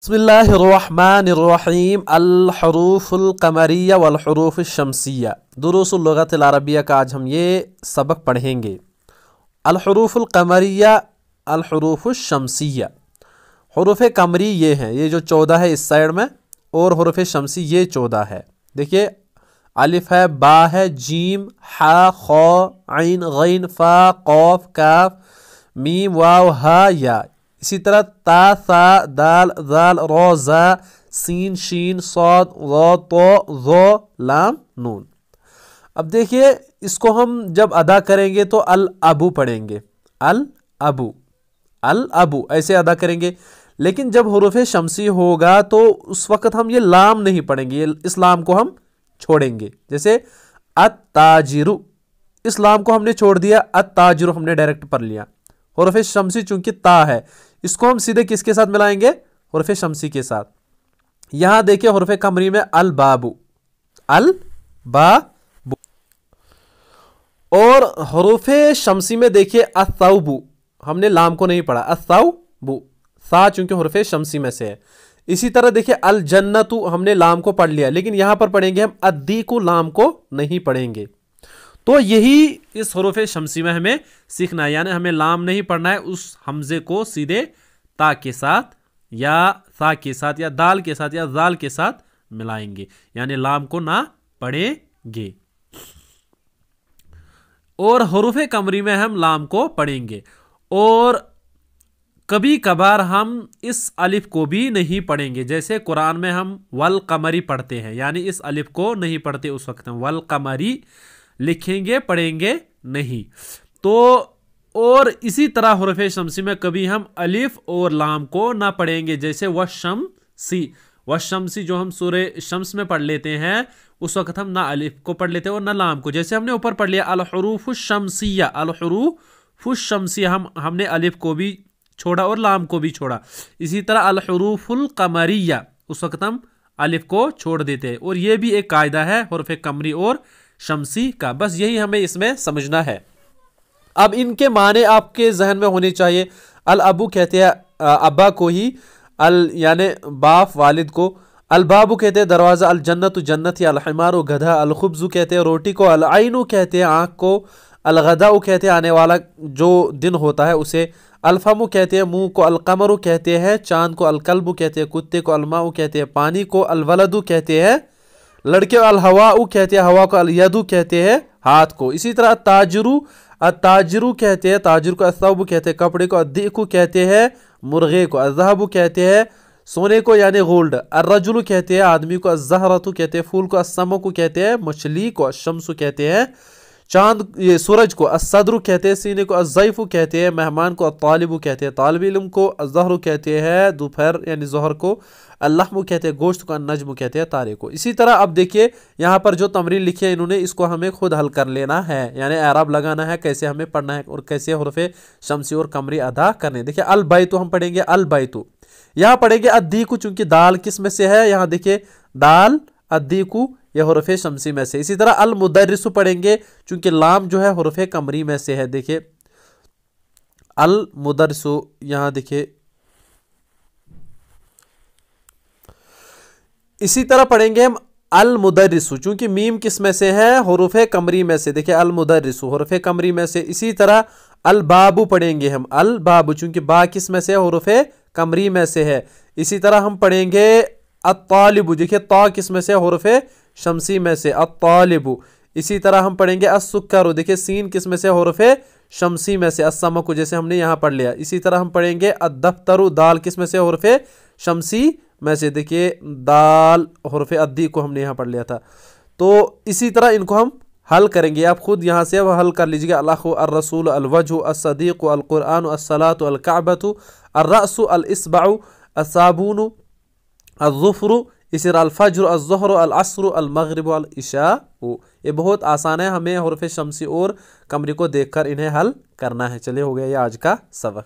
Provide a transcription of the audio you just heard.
बिस्मिल्लाहिर्रहमानिर्रहीम अल-हुरूफुल क़मरिया वल हुरूफुश शम्सिया। दुरूसुल लुग़तिल अरबिया का आज हम ये सबक पढ़ेंगे। अल-हुरूफुल क़मरिया अल हुरूफुश शम्सिया। हुरूफ कमरी ये हैं, ये जो 14 है इस साइड में, और हुरूफ शम्सी ये 14 है। देखिए अलिफ है, बा है, जीम, हा, खौ, ऐन, गैन, फा, कौफ, काफ, मीम, वाव, हा, या। इसी तरह ता, सा, दाल, जाल, रो, जा, सीन, शीन, सौद, रो, तो, जो, लाम, नून। अब देखिए इसको हम जब अदा करेंगे तो अल अबू पढ़ेंगे, अल अबू, अल अबू ऐसे अदा करेंगे। लेकिन जब हुरूफ शम्सी होगा तो उस वक्त हम ये लाम नहीं पढ़ेंगे, इस लाम को हम छोड़ेंगे। जैसे अत-ताजिरु, इस लाम को हमने छोड़ दिया, अत-ताजिरु हमने डायरेक्ट पढ़ लिया। हुरूफ शम्सी चूंकि ता है, इसको हम सीधे किसके साथ मिलाएंगे? हुरूफ शम्सी के साथ। यहां देखिए हुरूफ कमरी में अल बाबू, अल बाबू। और हुरूफ शम्सी में देखिए अस-सौबु, हमने लाम को नहीं पढ़ा, अस-सौबु, सा चूंकि हुरूफ शम्सी में से है। इसी तरह देखिए अल जन्नतु, हमने लाम को पढ़ लिया, लेकिन यहां पर पढ़ेंगे हम अद्दीकु, लाम को नहीं पढ़ेंगे। तो यही इस हुरूफ शम्सी में हमें सीखना है, यानी हमें लाम नहीं पढ़ना है, उस हमजे को सीधे ता के साथ या सा के साथ या दाल के साथ या जाल के साथ मिलाएंगे, यानी लाम को ना पढ़ेंगे। और हुरूफ कमरी में हम लाम को पढ़ेंगे। और कभी कभार हम इस अलिफ को भी नहीं पढ़ेंगे, जैसे कुरान में हम वल कमरी पढ़ते हैं, यानी इस अलिफ को नहीं पढ़ते, उस वक्त हम वल कमरी लिखेंगे, पढ़ेंगे नहीं। तो और इसी तरह हुरूफ शम्सी में कभी हम अलिफ और लाम को ना पढ़ेंगे, जैसे वशम्सी, वशम्सी जो हम सूरे शम्स में पढ़ लेते हैं, उस वक्त हम ना अलिफ को पढ़ लेते हैं और ना लाम को। जैसे हमने ऊपर पढ़ लिया अल हुरूफुश शम्सिया, अल हुरूफुश शम्सिया, हमने अलिफ को भी छोड़ा और लाम को भी छोड़ा। इसी तरह अल हुरूफुल क़मरिया, उस वक्त हम अलिफ को छोड़ देते हैं। और ये भी एक कायदा है हुरूफ कमरी और शम्सी का, बस यही हमें इसमें समझना है। अब इनके माने आपके जहन में होने चाहिए। अल अबू कहते हैं अब्बा को ही, अल यानी बाप वालिद को, अल बाबू कहते हैं दरवाज़ा, अल जन्नतु जन्नत या, अल हिमारु गधा, अल खुब्जु कहते हैं रोटी को, अल आइनु कहते हैं आँख को, अल गदाउ कहते हैं आने वाला जो दिन होता है उसे, अल फमु कहते हैं मुंह को, अल कमरु कहते हैं चांद को, अल कल्बु कहते हैं कुत्ते को, अल माउ कहते हैं पानी को, अल वलदु कहते हैं लड़के, अल हवाउ कहते हैं हवा को, अल यदु कहते हैं हाथ को। इसी तरह ताजरू, ताजरू कहते हैं ताजर को, असौबु कहते हैं कपड़े को, अद्दीकु कहते हैं मुर्गे को, अज़हबु कहते हैं सोने को यानी गोल्ड, अर्रजुलु कहते हैं आदमी को, अज़्ज़हरतु कहते हैं फूल को, अस्समकु कहते हैं मछली को, अश्शम्सु कहते हैं चांद ये सूरज को, अस्सद्रु कहते हैं सीने को, अज़्ज़ैफु कहते हैं मेहमान को, अत्तालिबु कहते हैं तालिब इल्म को, अज़्ज़हरु कहते हैं दोपहर यानी ज़ोहर को, अल्लहमु कहते हैं गोश्त को, अन्नजमु कहते हैं तारे को। इसी तरह अब देखिए यहाँ पर जो तमरीन लिखी है इन्होंने, इसको हमें खुद हल कर लेना है, यानी एराब लगाना है, कैसे हमें पढ़ना है और कैसे हुरूफ शम्सी और कमरी अदा करने। देखिए अल बैतु हम पढ़ेंगे, अल बैतु यहाँ पढ़ेंगे, अद्दीकु चूंकि दाल किस में से है, यहाँ देखिए दाल, अद्दीकु यह हुरूफ शम्सी में से। इसी तरह अल मुदर्रिसु पढ़ेंगे चूंकि लाम जो है हुरूफ कमरी में से है। देखिए अल मुदर्रिसु, यहाँ देखिए इसी तरह पढ़ेंगे हम अल मुदर्रिसु चूंकि मीम किस में से है, हुरूफ कमरी में से। देखिए अल मुदर्रिसु हुरूफ कमरी में से। इसी तरह अल बाबू पढ़ेंगे हम, अल बाबू चूंकि बा किस में से है, हुरूफ कमरी में से है। इसी तरह हम पढ़ेंगे अत्तालिबु, देखिए ता किस में से, हुरूफ शम्सी में से, अत्तालिबु। इसी तरह हम पढ़ेंगे अस्सुक्करु, देखिए सीन किस में से, हुरूफ शम्सी में से, अस्समकु जैसे हमने यहाँ पढ़ लिया। इसी तरह हम पढ़ेंगे अद्दफ्तरु, दाल किस में से, हुरूफ शम्सी में से, देखिए दाल हुरूफ अद्दी को हमने यहाँ पढ़ लिया था। तो इसी तरह इनको हम हल करेंगे, आप खुद यहाँ से अब हल कर लीजिएगा। अल-अखु, अर-रसूल, अल-वजहु, अस-सदीक़ु, अल-कुरआनु, अस-सलातु, अल-कअबतु, अर-रअसु, अल-इस्बअु, अस-साबूनु, अल-ज़ुफ़्रु, इसी तरह अल-फज्र, अल-ज़ुहर, अल-अस्र, अल-मग़रिब, अल-इशा। ये बहुत आसान है, हमें हुरूफ शम्सी और कमरी को देखकर इन्हें हल करना है। चलिए हो गया ये आज का सबक।